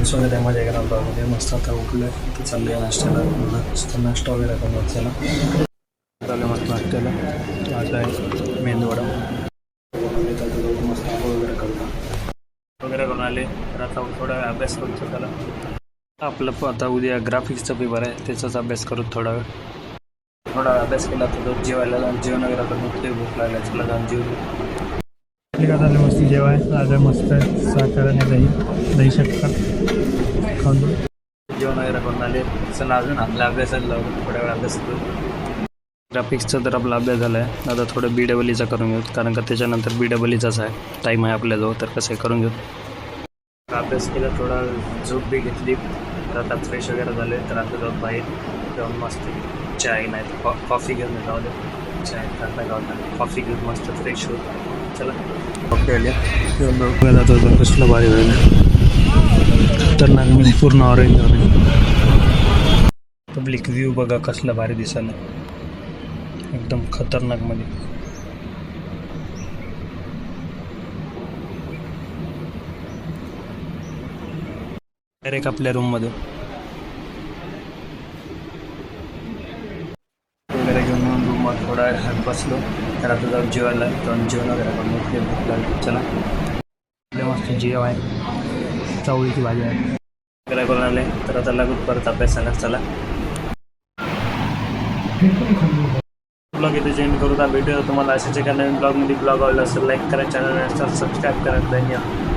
स्वागत आहे माझ्या एका ब्लॉगमध्ये. मस्त आता उठलो आहे तर चाललं आहे नाश्त्याला. मस्त नाश्ता वगैरे करून चला चालू मस्त नाश्त्याला. आज आहे मेंदूवडा. मस्त वगैरे करून आले तर आता थोडा वेळ अभ्यास करू त्याला. आपलं आता उद्या ग्राफिक्सचा पेपर आहे, त्याचाच अभ्यास करू थोडा वेळ. थोडा अभ्यास केला तर जेवायला जाऊन जेवण वगैरे करून ते भूक लागल्या चला जाऊन जेवू. का झालं मस्त जेवाय आज मस्त साखर आणि दही शकता खाऊन जेवण वगैरे करून आले. चला अजून आपल्या अभ्यासाला लावून थोड्या वेळ अभ्यास करू. ग्राफिक्सचा तर आपला अभ्यास झाला आहे. आता थोडं BEEचा करून घेऊ, कारण का त्याच्यानंतर BEEचाच आहे टाईम आहे आपल्याजवळ, तर कसं करून घेऊ. अभ्यास केला, थोडा झोप बी घेतली, तर आता फ्रेश वगैरे झाले. तर आता जाऊन बाहेर जाऊन मस्त चाय नाही तर कॉफी घेऊन जाऊ दे. चाय खाता गावता कॉफी घेऊन मस्त फ्रेश होऊ. चला कॉफी आली जातो कसलं भारी होईल. खतरनाक म्हणजे पूर्ण ऑरेंज पब्लिक व्ह्यू बघा कसला भारी दिसायला, एकदम खतरनाक मध्ये. डायरेक्ट आपल्या रूम मध्ये वगैरे घेऊन रूमवर थोडा वेळ बसलो. तर आता जाऊन जेवायला जाऊन जेवण वगैरे करून भूक लागली. चला मस्त जेव आहे, चवळीची भाजी आहे वगैरे करून आले. तर आता लागून परत अभ्यासाला. चला ब्लॉग इथे चेंज करू. व्हिडिओ तुम्हाला अशाच एका नवीन ब्लॉगमध्ये आवडला असेल लाईक करा, चॅनल सबस्क्राईब करा. धन्यवाद.